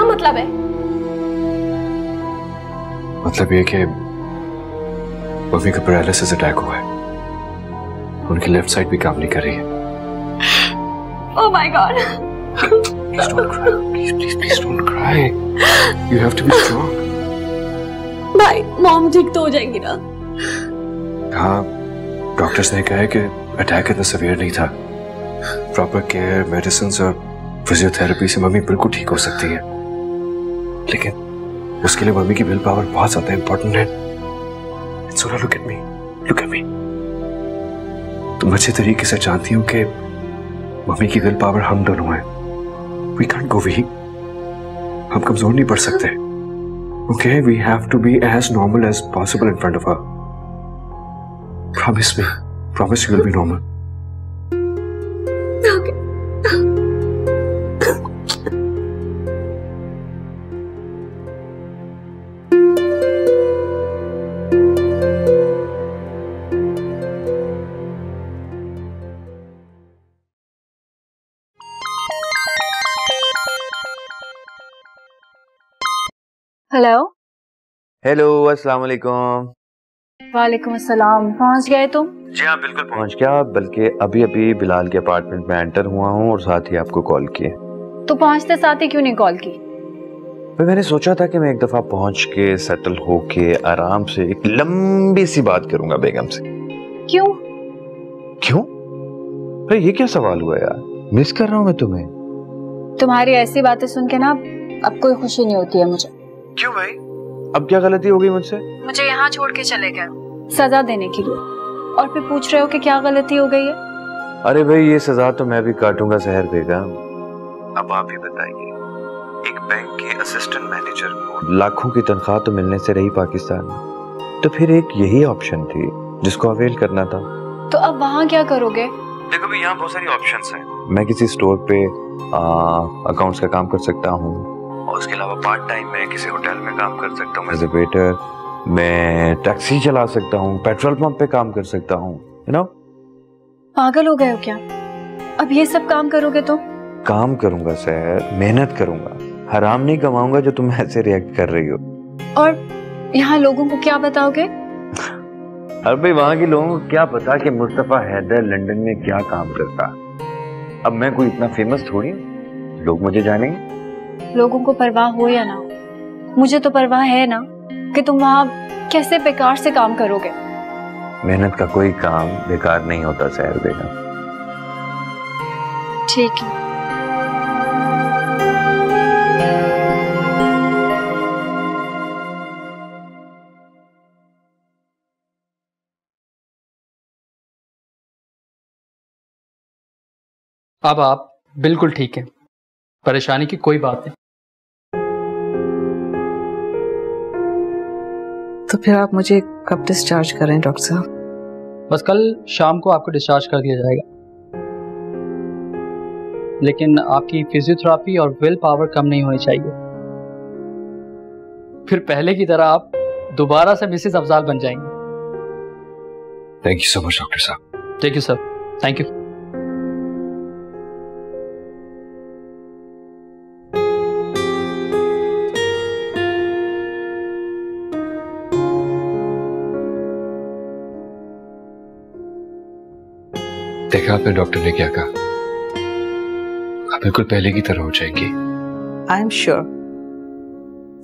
क्या मतलब है? मतलब ये कि मम्मी का पैरालिसिस अटैक हुआ है, उनकी लेफ्ट साइड भी काम नहीं कर रही है। Oh my God. Please don't cry. Please don't cry. You have to be strong. भाई मॉम ठीक तो हो जाएंगी ना? हाँ, डॉक्टर्स ने कहा है कि अटैक इतना सीवियर नहीं था। प्रॉपर केयर, मेडिसिन और फिजियोथेरेपी से मम्मी बिल्कुल ठीक हो सकती है, लेकिन उसके लिए मम्मी की विल पावर बहुत ज्यादा इंपॉर्टेंट है। सोना, look at me. Look at me. तुम अच्छे तरीके से जानती हो कि मम्मी की विल पावर हम दोनों हैं। We can't go weak. हम कमजोर नहीं पड़ सकते। Okay, we have to be as normal as possible in front of her. Promise me. Promise you will be normal. Okay. Hello. Hello, अस्सलाम वालेकुम। वालेकुम अस्सलाम। पहुंच गए तुम? जी हाँ, बिल्कुल पहुंच गया, बल्कि अभी अभी बिलाल के अपार्टमेंट में एंटर हुआ हूँ और साथ ही आपको कॉल किए। तो पहुंचते साथ ही क्यों नहीं कॉल की? मैंने सोचा था कि मैं एक दफा पहुंच के सेटल होके आराम से एक लंबी सी बात करूंगा बेगम से। क्यों? क्यों? अरे ये क्या सवाल हुआ यार, मिस कर रहा हूँ मैं तुम्हें। तुम्हारी ऐसी बातें सुन के ना अब कोई खुशी नहीं होती है मुझे। क्यों भाई, अब क्या गलती हो गई मुझसे? मुझे यहाँ छोड़ के चले गए सजा देने के लिए, और फिर पूछ रहे हो कि क्या गलती हो गई है? अरे भाई, ये सजा तो मैं भी काटूंगा सहर बेगम। अब आप ही बताइए, एक बैंक के असिस्टेंट मैनेजर को लाखों की तनख्वाह तो मिलने से रही पाकिस्तान में, तो फिर एक यही ऑप्शन थी जिसको अवेल करना था। तो अब वहाँ क्या करोगे? देखो भाई, यहाँ बहुत सारी ऑप्शंस हैं। मैं किसी स्टोर पे अकाउंट्स का काम कर सकता हूँ, और उसके अलावा पार्ट टाइम में किसी होटल में काम कर सकता हूँ एज ए वेटर। मैं टैक्सी चला सकता हूँ, पेट्रोल पंप पे काम कर सकता हूँ, यू नो। पागल हो गए हो क्या? अब ये सब काम करोगे तो? काम करूंगा सर, मेहनत करूंगा, हराम नहीं कमाऊंगा जो तुम ऐसे रिएक्ट कर रही हो। और यहाँ लोगों को क्या बताओगे? अरे भाई, वहाँ के लोगों को क्या पता कि मुस्तफा हैदर लंदन में क्या काम करता। अब मैं कोई इतना फेमस थोड़ी हूँ, लोग मुझे जानेंगे। लोगों को परवाह हो या ना हो, मुझे तो परवाह है ना कि तुम वहाँ कैसे बेकार से काम करोगे। मेहनत का कोई काम बेकार नहीं होता सहर बेगम। ठीक है। अब आप बिल्कुल ठीक हैं, परेशानी की कोई बात नहीं। तो फिर आप मुझे कब डिस्चार्ज करें डॉक्टर साहब? बस कल शाम को आपको डिस्चार्ज कर दिया जाएगा, लेकिन आपकी फिजियोथेरेपी और विल पावर कम नहीं होनी चाहिए। फिर पहले की तरह आप दोबारा से मिसेस अफजाल बन जाएंगे। Thank you so much doctor साहब। Thank you sir, thank you. देखा आपने डॉक्टर ने क्या कहा, आप बिल्कुल पहले की तरह हो जाएंगी। आई एम श्योर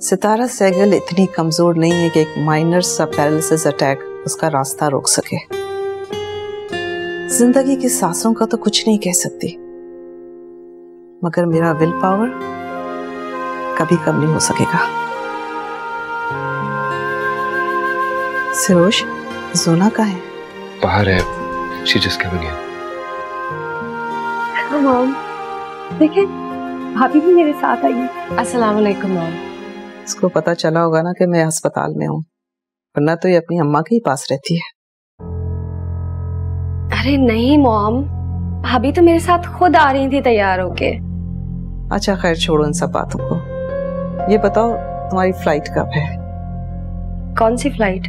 सितारा सहगल इतनी कमजोर नहीं है कि एक माइनर सा पैरालिसिस अटैक उसका रास्ता रोक सके। जिंदगी की सांसों का तो कुछ नहीं कह सकती, मगर मेरा विल पावर कभी कम नहीं हो सकेगा। सिरोश, जोना कहाँ है? बाहर है, she just coming in. Mom, देखिए भाभी भी मेरे साथ आई है। अस्सलाम वालेकुम मॉम। इसको पता चला होगा ना कि मैं अस्पताल में हूँ, वरना तो ये अपनी अम्मा के ही पास रहती है। अरे नहीं मॉम, भाभी तो मेरे साथ खुद आ रही थी तैयार होके। अच्छा खैर, छोड़ो इन सब बातों को। ये बताओ तुम्हारी फ्लाइट कब है? कौन सी flight?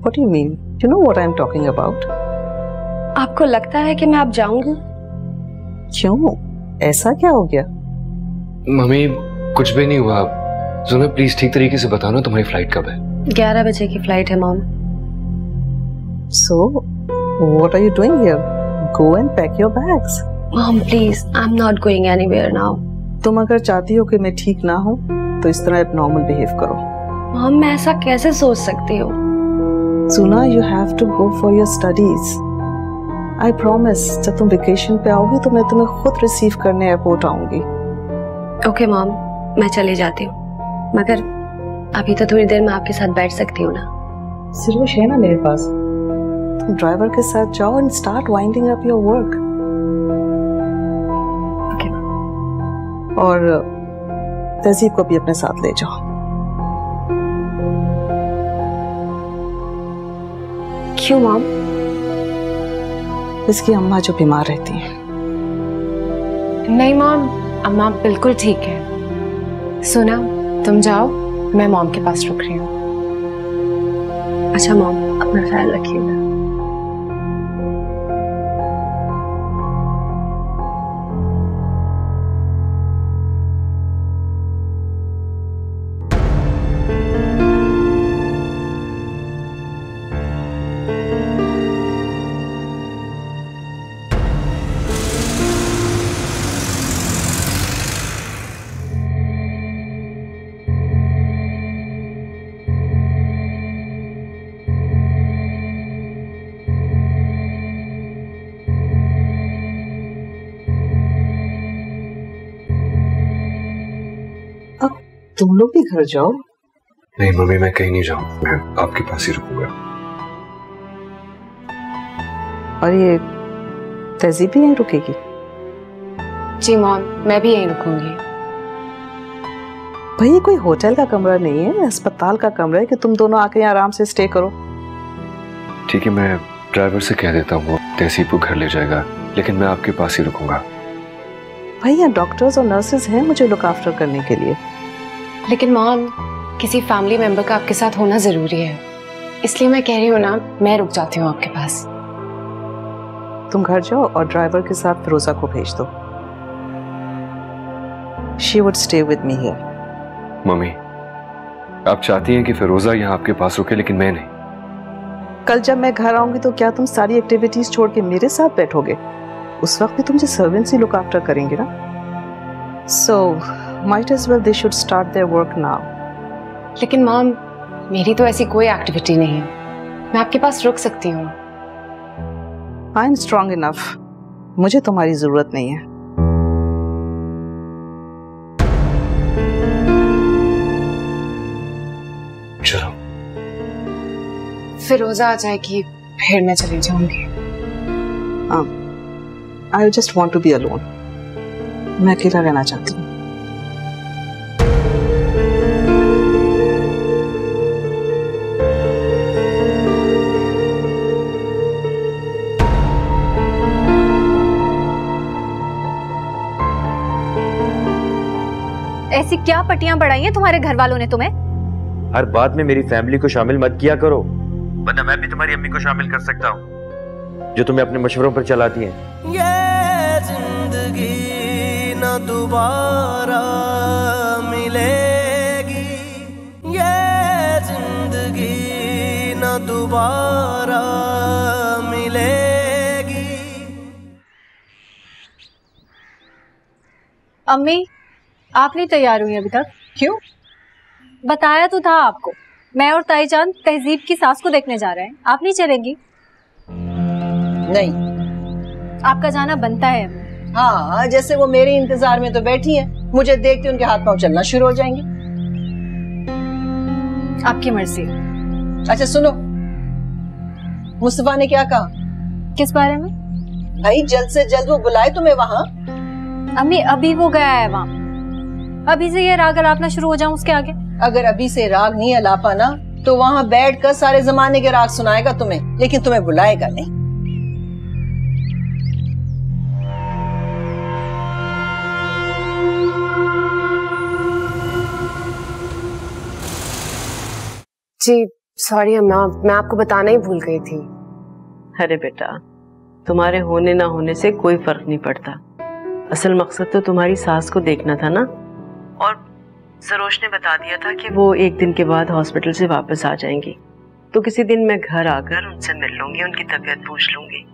What do you mean? You know what I'm talking about? आपको लगता है कि मैं अब जाऊंगी? क्यों, ऐसा क्या हो गया? मम्मी कुछ भी नहीं हुआ। जुना प्लीज ठीक तरीके से बताओ ना, तुम्हारी फ्लाइट कब है? 11 बजे की फ्लाइट है mom. So, what are you doing here? Go and pack your bags. Mom, please, I'm not going anywhere now. तुम अगर चाहती हो कि मैं ठीक ना हूँ तो इस तरह नॉर्मल बिहेव करो। मॉम, मैं ऐसा कैसे सोच सकती हूँ? सुना, you have to go for your studies. I promise, जब तुम वेकेशन पे आओगी तो मैं तुम्हें खुद रिसीव करने एयरपोर्ट आऊंगी। ओके मॉम, मैं चली जाती हूँ, मगर अभी तो थोड़ी देर मैं आपके साथ बैठ सकती हूँ ना? सिर्फ है ना मेरे पास। तुम ड्राइवर के साथ जाओ and start winding up your work. Okay. और तहजीब को भी अपने साथ ले जाओ। क्यों मॉम? इसकी अम्मा जो बीमार रहती है। नहीं मॉम, अम्मा बिल्कुल ठीक है। सुना, तुम जाओ, मैं मॉम के पास रुक रही हूँ। अच्छा मॉम, अपना ख्याल रखिएगा। तुम लोग भी घर जाओ। नहीं मम्मी, मैं कहीं नहीं जाऊँ, मैं आपके पास ही रुकूंगा। और ये तहजीब भी यहीं रुकेगी? जी मॉम, मैं भी यहीं रुकूंगी। भाई ये कोई होटल का कमरा नहीं है, अस्पताल का कमरा है कि तुम दोनों आके यहाँ आराम से स्टे करो। ठीक है, मैं ड्राइवर से कह देता हूँ, तहसीब को घर ले जाएगा, लेकिन मैं आपके पास ही रुकूंगा। भाई यहाँ डॉक्टर्स और नर्सेज हैं मुझे लुक आफ्टर करने के लिए। लेकिन मॉम, किसी फैमिली मेंबर का आपके साथ होना जरूरी है, इसलिए मैं कह रही हूँ ना, मैं रुक जाती हूँ आपके पास। तुम घर जाओ और ड्राइवर के साथ फिरोजा को भेज दो। She would stay with me here. Mummy, आप चाहती हैं कि फिरोजा यहाँ आपके पास रुके, लेकिन मैं नहीं। कल जब मैं घर आऊंगी तो क्या तुम सारी एक्टिविटीज छोड़ के मेरे साथ बैठोगे? उस वक्त भी तुमसे सर्वेंट्स ही लुक आफ्टर करेंगे ना। So, might as well they should start their work now. लेकिन मॉम, मेरी तो ऐसी कोई एक्टिविटी नहीं है, मैं आपके पास रुक सकती हूँ। I'm strong enough. मुझे तुम्हारी जरूरत नहीं है। चलो। फिरोजा आ जाएगी, फिर मैं चली जाऊंगी। I just want to be alone. मैं अकेला रहना चाहती हूँ। ऐसी क्या पट्टियां बढ़ाई हैं तुम्हारे घर वालों ने तुम्हें? हर बात में मेरी फैमिली को शामिल मत किया करो, वरना मैं भी तुम्हारी अम्मी को शामिल कर सकता हूँ, जो तुम्हें अपने मशवरों पर चलाती हैं। ये जिंदगी न दोबारा मिलेगी, ये जिंदगी न दोबारा मिलेगी। अम्मी, आप नहीं तैयार हुई अभी तक? क्यों? बताया तो था आपको, मैं और ताईजान तहजीब की सास को देखने जा रहे हैं। आप नहीं चलेंगी? नहीं। आपका जाना बनता है अम्मी। हाँ, जैसे वो मेरे इंतजार में तो बैठी हैं, मुझे देखते उनके हाथ पांव चलना शुरू हो जाएंगे। आपकी मर्जी। अच्छा सुनो, मुस्तफा ने क्या कहा? किस बारे में? भाई जल्द से जल्द वो बुलाए तुम्हें वहाँ। अम्मी, अभी वो गया है वहाँ। अभी से ये राग अलापना शुरू हो जाऊं उसके आगे? अगर अभी से राग नहीं अलापा ना तो वहाँ बैठ कर सारे जमाने के राग सुनाएगा तुम्हें, लेकिन तुम्हें बुलाएगा नहीं। जी सॉरी अम्मा, मैं आपको बताना ही भूल गई थी। अरे बेटा, तुम्हारे होने ना होने से कोई फर्क नहीं पड़ता, असल मकसद तो तुम्हारी सास को देखना था ना। और सरोज ने बता दिया था कि वो 1 दिन के बाद हॉस्पिटल से वापस आ जाएंगी, तो किसी दिन मैं घर आकर उनसे मिल लूंगी, उनकी तबीयत पूछ लूंगी।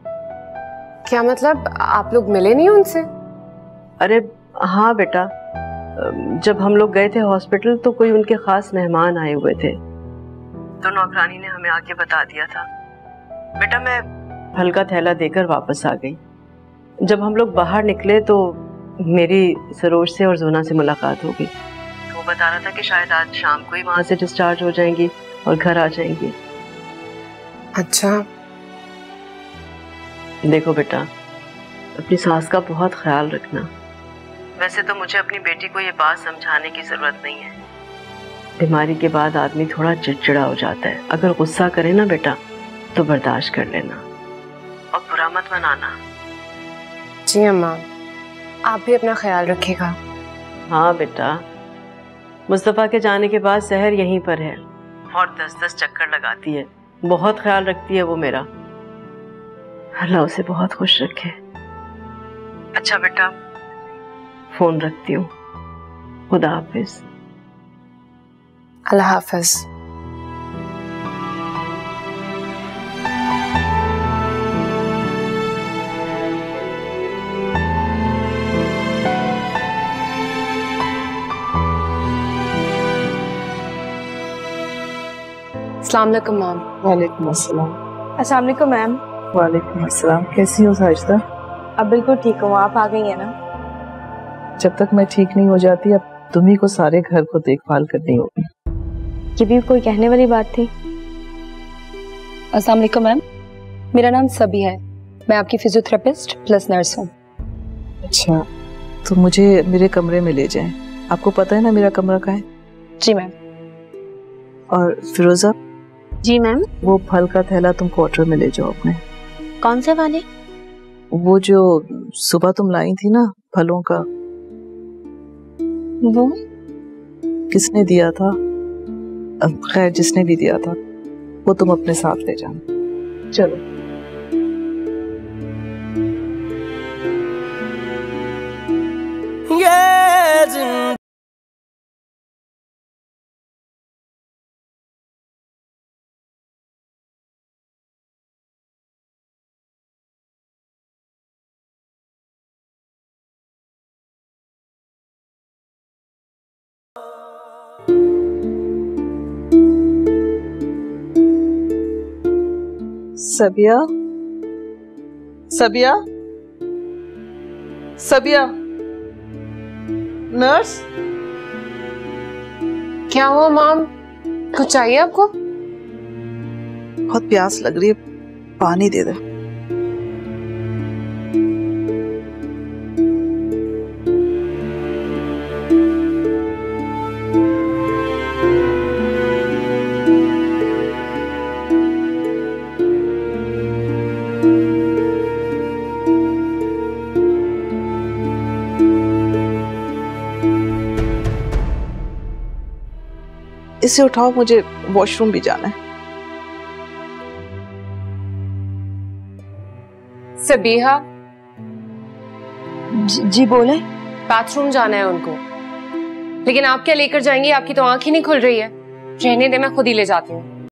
क्या मतलब आप लोग मिले नहीं उनसे? अरे हाँ बेटा, जब हम लोग गए थे हॉस्पिटल तो कोई उनके खास मेहमान आए हुए थे, तो नौकरानी ने हमें आके बता दिया था। बेटा मैं फल का थैला देकर वापस आ गई। जब हम लोग बाहर निकले तो मेरी सरोज से और जोना से मुलाकात हो गई। तो वो बता रहा था कि शायद आज शाम को ही वहां से डिस्चार्ज हो जाएंगी और घर आ जाएंगी। अच्छा। देखो बेटा, अपनी सास का बहुत ख्याल रखना। वैसे तो मुझे अपनी बेटी को ये बात समझाने की जरूरत नहीं है, बीमारी के बाद आदमी थोड़ा चिड़चिड़ा हो जाता है। अगर गुस्सा करे ना बेटा तो बर्दाश्त कर लेना और बुरा मत मनाना। जी अम्मा, आप भी अपना ख्याल रखिएगा। हाँ बेटा, मुस्तफ़ा के जाने के बाद सहर यहीं पर है और 10-10 चक्कर लगाती है। बहुत ख्याल रखती है वो मेरा। अल्लाह उसे बहुत खुश रखे। अच्छा बेटा, फोन रखती हूँ। खुदा हाफिज। अल्लाह हाफिज। अस्सलाम वालेकुम मैम। वालेकुम अस्सलाम। अस्सलाम वालेकुम मैम। वालेकुम अस्सलाम। कैसी हो साजिदा? अब बिल्कुल ठीक हूँ, आप आ गई हैं ना? जब तक मैं ठीक नहीं हो जाती अब तुम्ही को सारे घर को देखभाल करनी होगी। ये भी कोई कहने वाली बात थी? अस्सलाम वालेकुम मैम, मेरा नाम सबी है, मैं आपकी फिजियोथेरेपिस्ट प्लस नर्स हूँ। अच्छा, तो मुझे मेरे कमरे में ले जाएं। आपको पता है ना मेरा कमरा कहाँ है? जी मैम। और फिरोजा? जी मैम। वो फल का थैला तुम क्वार्टर में ले जाओ अपने। कौन से वाले? वो जो सुबह तुम लाई थी ना फलों का। वो किसने दिया था? खैर जिसने भी दिया था वो तुम अपने साथ ले जाना। चलो। ये जिंदगी सबिया, सबिया, सबिया। नर्स? क्या हुआ मॉम, कुछ चाहिए आपको? बहुत प्यास लग रही है, पानी दे दे। इसे उठाओ, मुझे वॉशरूम भी जाना है। सबीहा। जी बोले। बाथरूम जाना है उनको, लेकिन आप क्या लेकर जाएंगी? आपकी तो आंख ही नहीं खुल रही है। रहने दे, मैं खुद ही ले जाती हूँ।